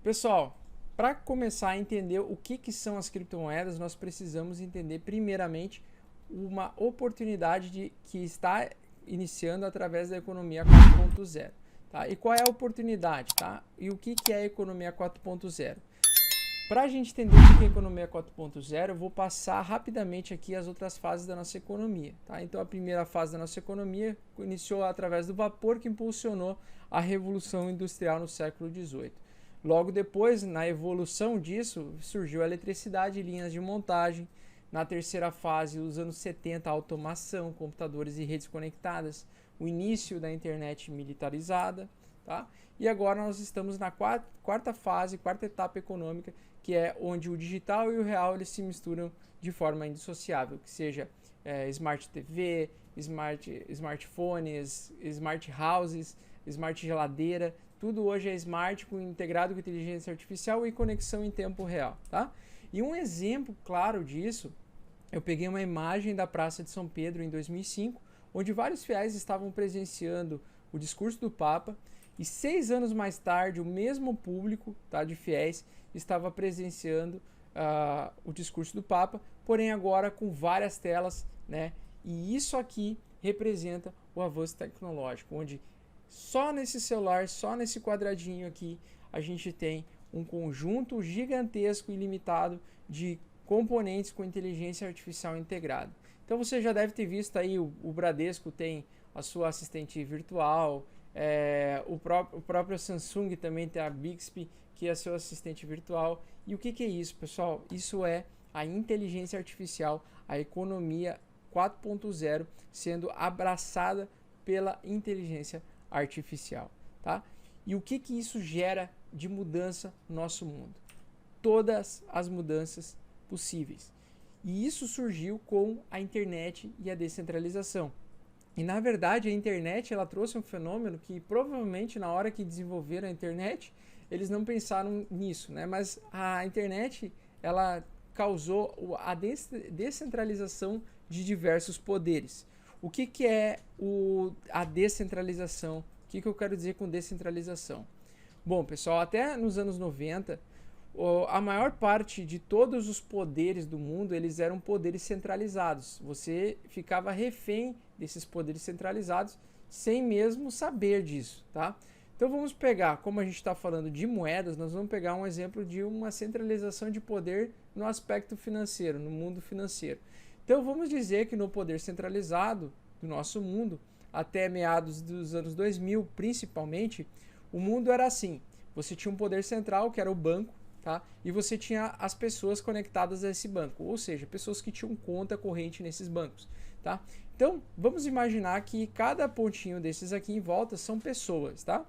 Pessoal, para começar a entender o que são as criptomoedas, nós precisamos entender primeiramente uma oportunidade que está iniciando através da economia 4.0. Tá? E qual é a oportunidade? Tá? E o que é a economia 4.0? Para a gente entender o que é a economia 4.0, eu vou passar rapidamente aqui as outras fases da nossa economia. Tá? Então, a primeira fase da nossa economia iniciou através do vapor, que impulsionou a Revolução Industrial no século XVIII. Logo depois, na evolução disso, surgiu a eletricidade, linhas de montagem. Na terceira fase, os anos 70, a automação, computadores e redes conectadas, o início da internet militarizada. Tá? E agora nós estamos na quarta fase, quarta etapa econômica, que é onde o digital e o real eles se misturam de forma indissociável, que seja Smart TV, smartphones, smart houses, smart geladeira, tudo hoje é smart, integrado com inteligência artificial e conexão em tempo real. Tá? E um exemplo claro disso, eu peguei uma imagem da Praça de São Pedro em 2005, onde vários fiéis estavam presenciando o discurso do Papa, e 6 anos mais tarde, o mesmo público, tá, de fiéis estava presenciando o discurso do Papa, porém agora com várias telas, né? E isso aqui representa o avanço tecnológico, onde só nesse celular, só nesse quadradinho aqui, a gente tem um conjunto gigantesco e ilimitado de componentes com inteligência artificial integrada. Então você já deve ter visto aí, o Bradesco tem a sua assistente virtual, o próprio Samsung também tem a Bixby, que é seu assistente virtual. E o que é isso, pessoal? Isso é a inteligência artificial, a economia 4.0 sendo abraçada pela inteligência artificial, tá? E o que isso gera de mudança no nosso mundo? Todas as mudanças possíveis. E isso surgiu com a internet e a descentralização. E na verdade a internet ela trouxe um fenômeno que provavelmente na hora que desenvolveram a internet eles não pensaram nisso, né? Mas a internet ela causou a descentralização de diversos poderes. O que é a descentralização? O que eu quero dizer com descentralização? Bom, pessoal, até nos anos 90, a maior parte de todos os poderes do mundo eles eram poderes centralizados. Você ficava refém desses poderes centralizados sem mesmo saber disso, tá? Então vamos pegar, como a gente está falando de moedas, nós vamos pegar um exemplo de uma centralização de poder no aspecto financeiro, no mundo financeiro. Então vamos dizer que no poder centralizado do nosso mundo, até meados dos anos 2000 principalmente, o mundo era assim. Você tinha um poder central, que era o banco, tá? E você tinha as pessoas conectadas a esse banco, ou seja, pessoas que tinham conta corrente nesses bancos, tá? Então vamos imaginar que cada pontinho desses aqui em volta são pessoas, tá?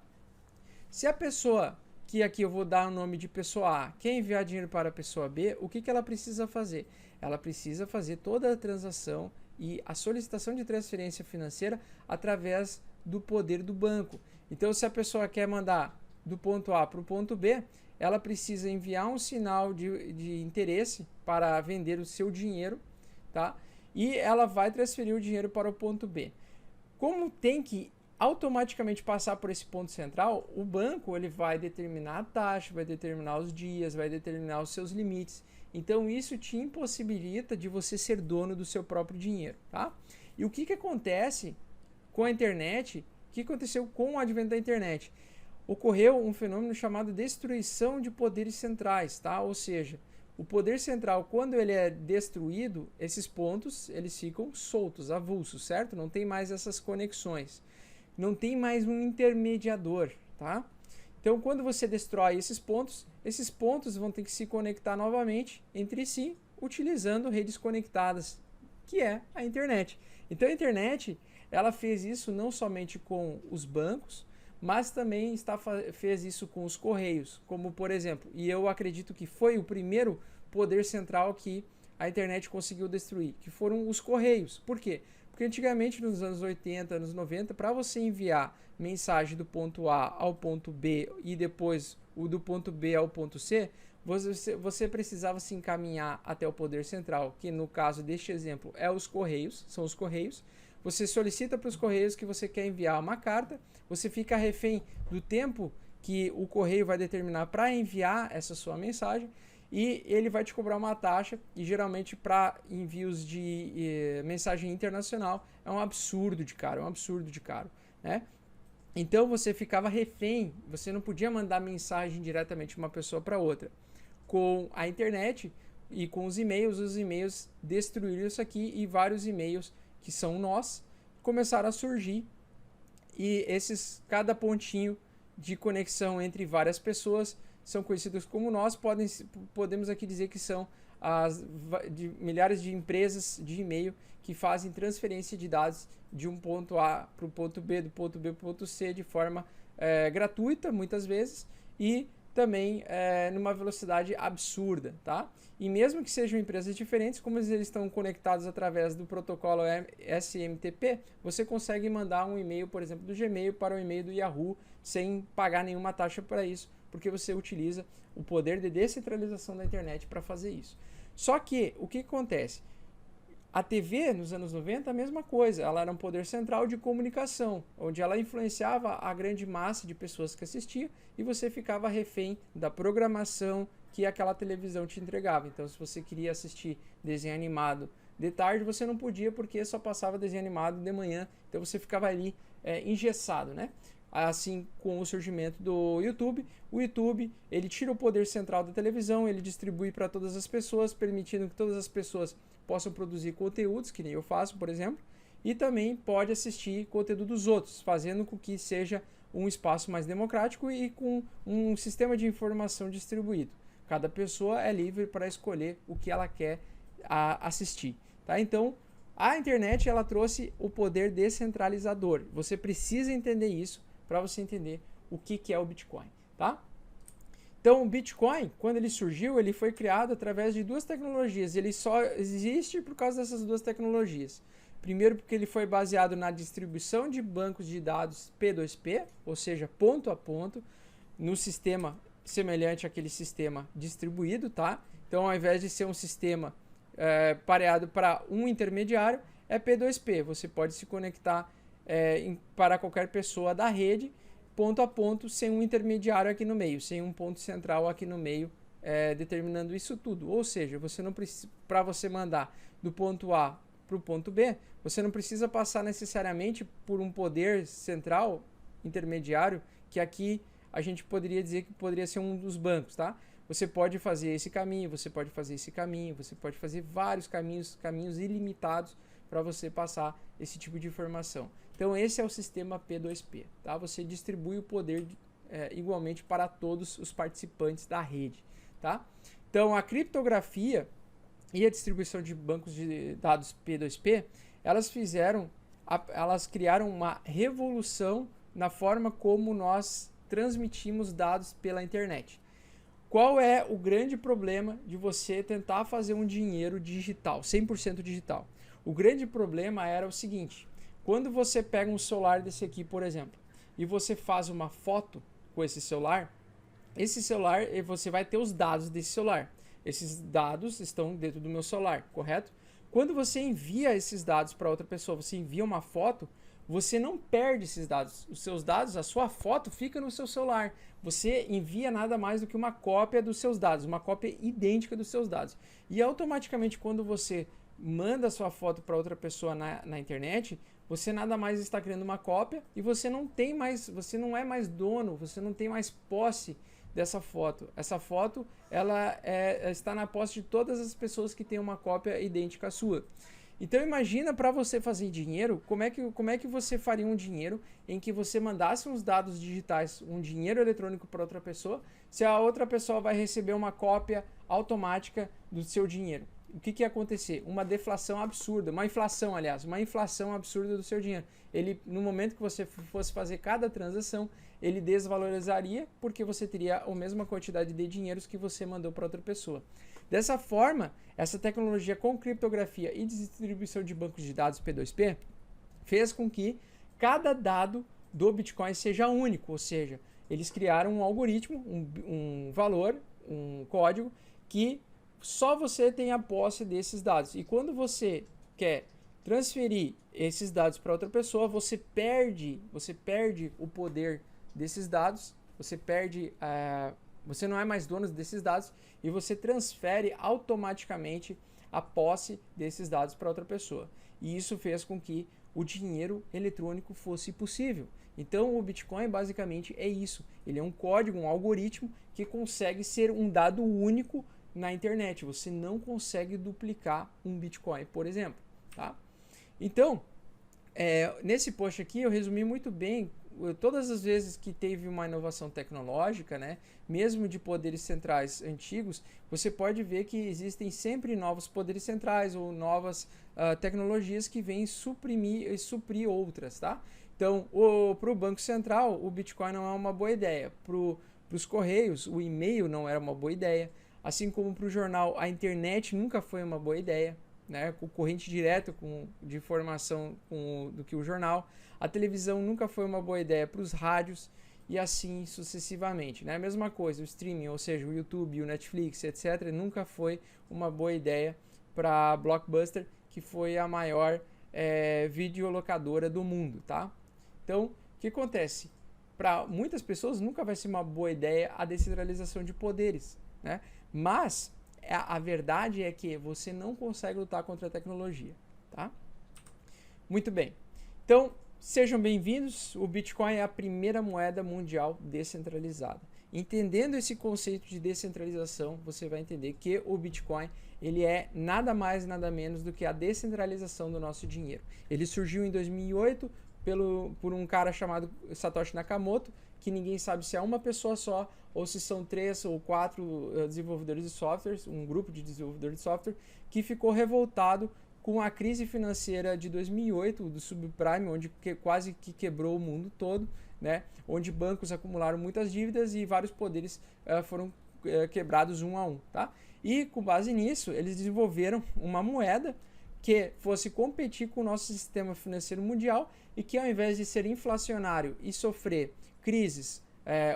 Se a pessoa, que aqui eu vou dar o nome de pessoa A, quer enviar dinheiro para a pessoa B, o que ela precisa fazer? Ela precisa fazer toda a transação e a solicitação de transferência financeira através do poder do banco. Então, se a pessoa quer mandar do ponto A para o ponto B, ela precisa enviar um sinal de interesse para vender o seu dinheiro, tá? E ela vai transferir o dinheiro para o ponto B. Como tem que automaticamente passar por esse ponto central, o banco ele vai determinar a taxa, vai determinar os dias, vai determinar os seus limites. Então isso te impossibilita de você ser dono do seu próprio dinheiro, tá? E o que acontece com a internet? O que aconteceu com o advento da internet? Ocorreu um fenômeno chamado destruição de poderes centrais, tá? Ou seja, o poder central, quando ele é destruído, esses pontos eles ficam soltos, avulsos, certo? Não tem mais essas conexões. Não tem mais um intermediador, tá? Então, quando você destrói esses pontos vão ter que se conectar novamente entre si, utilizando redes conectadas, que é a internet. Então, a internet, ela fez isso não somente com os bancos, mas também fez isso com os correios, como por exemplo, e eu acredito que foi o primeiro poder central que a internet conseguiu destruir, que foram os correios. Por quê? Porque antigamente, nos anos 80, anos 90, para você enviar mensagem do ponto A ao ponto B e depois o do ponto B ao ponto C, você precisava se encaminhar até o poder central, que no caso deste exemplo é os correios, são os correios. Você solicita para os correios que você quer enviar uma carta, você fica refém do tempo que o correio vai determinar para enviar essa sua mensagem, e ele vai te cobrar uma taxa, e geralmente para envios de mensagem internacional é um absurdo de caro, né? Então você ficava refém, você não podia mandar mensagem diretamente de uma pessoa para outra. Com a internet e com os e-mails destruíram isso aqui, e vários e-mails que são nós começaram a surgir, e cada pontinho de conexão entre várias pessoas são conhecidos como nós. Podemos aqui dizer que são milhares de empresas de e-mail que fazem transferência de dados de um ponto A para o ponto B, do ponto B para o ponto C, de forma gratuita, muitas vezes, e também numa velocidade absurda, tá? E mesmo que sejam empresas diferentes, como eles estão conectados através do protocolo SMTP, você consegue mandar um e-mail, por exemplo, do Gmail para o e-mail do Yahoo, sem pagar nenhuma taxa para isso, porque você utiliza o poder de descentralização da internet para fazer isso. Só que, o que acontece? A TV, nos anos 90, a mesma coisa. Ela era um poder central de comunicação, onde ela influenciava a grande massa de pessoas que assistiam, e você ficava refém da programação que aquela televisão te entregava. Então, se você queria assistir desenho animado de tarde, você não podia, porque só passava desenho animado de manhã. Então, você ficava ali engessado, né? Assim, com o surgimento do YouTube, o YouTube ele tira o poder central da televisão, ele distribui para todas as pessoas, permitindo que todas as pessoas possam produzir conteúdos, que nem eu faço, por exemplo, e também pode assistir conteúdo dos outros, fazendo com que seja um espaço mais democrático e com um sistema de informação distribuído. Cada pessoa é livre para escolher o que ela quer assistir, tá? Então, a internet ela trouxe o poder descentralizador. Você precisa entender isso para você entender o que é o Bitcoin, tá? Então, o Bitcoin, quando ele surgiu, ele foi criado através de duas tecnologias. Ele só existe por causa dessas duas tecnologias. Primeiro, porque ele foi baseado na distribuição de bancos de dados P2P, ou seja, ponto a ponto, no sistema semelhante àquele sistema distribuído, tá? Então, ao invés de ser um sistema pareado para um intermediário, é P2P. Você pode se conectar para qualquer pessoa da rede, ponto a ponto, sem um intermediário aqui no meio, sem um ponto central aqui no meio, determinando isso tudo. Ou seja, você não precisa, para você mandar do ponto A para o ponto B, você não precisa passar necessariamente por um poder central intermediário, que aqui a gente poderia dizer que poderia ser um dos bancos, tá? Você pode fazer esse caminho, você pode fazer esse caminho, você pode fazer vários caminhos ilimitados para você passar esse tipo de informação. Então esse é o sistema P2P, tá? Você distribui o poder igualmente para todos os participantes da rede, tá? Então a criptografia e a distribuição de bancos de dados P2P, elas criaram uma revolução na forma como nós transmitimos dados pela internet. Qual é o grande problema de você tentar fazer um dinheiro digital, 100% digital? O grande problema era o seguinte: quando você pega um celular desse aqui, por exemplo, e você faz uma foto com esse celular, você vai ter os dados desse celular. Esses dados estão dentro do meu celular, correto? Quando você envia esses dados para outra pessoa, você envia uma foto, você não perde esses dados. Os seus dados, a sua foto fica no seu celular. Você envia nada mais do que uma cópia dos seus dados, uma cópia idêntica dos seus dados. E automaticamente, quando você manda a sua foto para outra pessoa na internet, você nada mais está criando uma cópia, e você não é mais dono, você não tem mais posse dessa foto. Essa foto ela está na posse de todas as pessoas que têm uma cópia idêntica à sua. Então imagina, para você fazer dinheiro, como é que você faria um dinheiro em que você mandasse uns dados digitais, um dinheiro eletrônico para outra pessoa, se a outra pessoa vai receber uma cópia automática do seu dinheiro? O que ia acontecer? Uma deflação absurda, uma inflação absurda do seu dinheiro. No momento que você fosse fazer cada transação, ele desvalorizaria, porque você teria a mesma quantidade de dinheiros que você mandou para outra pessoa. Dessa forma, essa tecnologia com criptografia e distribuição de bancos de dados P2P fez com que cada dado do Bitcoin seja único, ou seja, eles criaram um algoritmo, um valor, um código que só você tem a posse desses dados. E quando você quer transferir esses dados para outra pessoa, você perde o poder desses dados, você perde, você não é mais dono desses dados e você transfere automaticamente a posse desses dados para outra pessoa. E isso fez com que o dinheiro eletrônico fosse possível. Então o Bitcoin basicamente é isso. Ele é um código, um algoritmo que consegue ser um dado único na internet. Você não consegue duplicar um Bitcoin, por exemplo. Tá? Então, nesse post aqui eu resumi muito bem todas as vezes que teve uma inovação tecnológica, né, mesmo de poderes centrais antigos, você pode ver que existem sempre novos poderes centrais ou novas tecnologias que vêm suprir outras, tá? Então, para o Banco Central, o Bitcoin não é uma boa ideia. Para os Correios, o e-mail não era uma boa ideia. Assim como para o jornal, a internet nunca foi uma boa ideia, né? Concorrente direto de informação do que o jornal. A televisão nunca foi uma boa ideia para os rádios e assim sucessivamente, né? A mesma coisa, o streaming, ou seja, o YouTube, o Netflix, etc., nunca foi uma boa ideia para a Blockbuster, que foi a maior videolocadora do mundo, tá? Então, o que acontece? Para muitas pessoas nunca vai ser uma boa ideia a descentralização de poderes, né? Mas a verdade é que você não consegue lutar contra a tecnologia, tá? Muito bem. Então, sejam bem-vindos. O Bitcoin é a primeira moeda mundial descentralizada. Entendendo esse conceito de descentralização, você vai entender que o Bitcoin ele é nada mais nada menos do que a descentralização do nosso dinheiro. Ele surgiu em 2008 por um cara chamado Satoshi Nakamoto, que ninguém sabe se é uma pessoa só ou se são 3 ou 4 desenvolvedores de softwares, um grupo de desenvolvedores de software, que ficou revoltado com a crise financeira de 2008, do subprime, onde quase que quebrou o mundo todo, né? Onde bancos acumularam muitas dívidas e vários poderes foram quebrados um a um. Tá? E com base nisso, eles desenvolveram uma moeda que fosse competir com o nosso sistema financeiro mundial e que, ao invés de ser inflacionário e sofrer crises,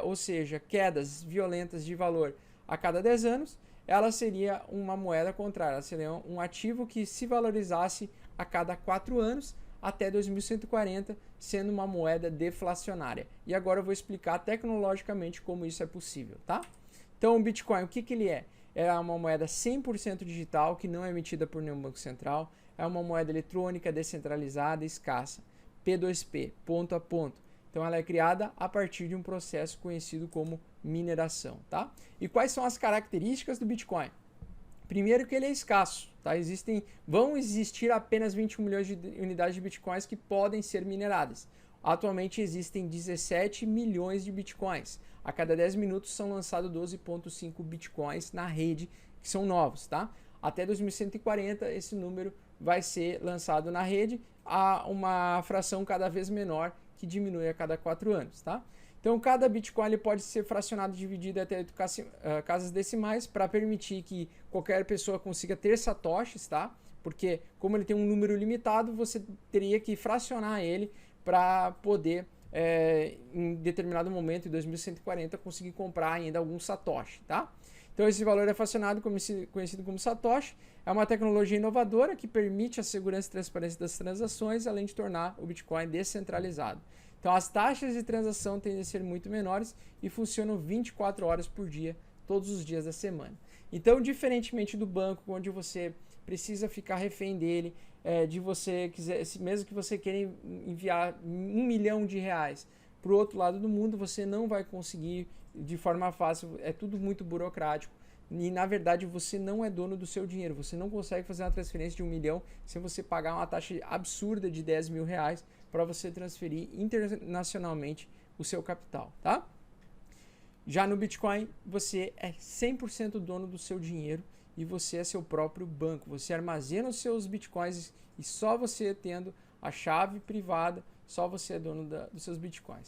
ou seja, quedas violentas de valor a cada 10 anos, ela seria uma moeda contrária, ela seria um ativo que se valorizasse a cada 4 anos até 2140, sendo uma moeda deflacionária. E agora eu vou explicar tecnologicamente como isso é possível, tá? Então o Bitcoin, o que ele é? É uma moeda 100% digital, que não é emitida por nenhum banco central, é uma moeda eletrônica descentralizada e escassa, P2P, ponto a ponto. Então ela é criada a partir de um processo conhecido como mineração, tá? E quais são as características do Bitcoin? Primeiro que ele é escasso, tá? Vão existir apenas 21 milhões de unidades de Bitcoins que podem ser mineradas. Atualmente existem 17 milhões de Bitcoins. A cada 10 minutos são lançados 12,5 Bitcoins na rede, que são novos, tá? Até 2140 esse número vai ser lançado na rede a uma fração cada vez menor, que diminui a cada 4 anos, tá? Então, cada Bitcoin ele pode ser fracionado, dividido até 8 casas decimais para permitir que qualquer pessoa consiga ter satoshis, tá? Porque, como ele tem um número limitado, você teria que fracionar ele para poder, em determinado momento, em 2140, conseguir comprar ainda algum satoshi, tá? Então, esse valor é fracionado, conhecido como satoshi. É uma tecnologia inovadora que permite a segurança e transparência das transações, além de tornar o Bitcoin descentralizado. Então, as taxas de transação tendem a ser muito menores e funcionam 24 horas por dia, todos os dias da semana. Então, diferentemente do banco, onde você precisa ficar refém dele, mesmo que você queira enviar 1 milhão de reais para o outro lado do mundo, você não vai conseguir de forma fácil, é tudo muito burocrático. E, na verdade, você não é dono do seu dinheiro. Você não consegue fazer uma transferência de 1 milhão sem você pagar uma taxa absurda de 10 mil reais para você transferir internacionalmente o seu capital, tá? Já no Bitcoin, você é 100% dono do seu dinheiro e você é seu próprio banco. Você armazena os seus Bitcoins e só você tendo a chave privada, só você é dono dos seus Bitcoins.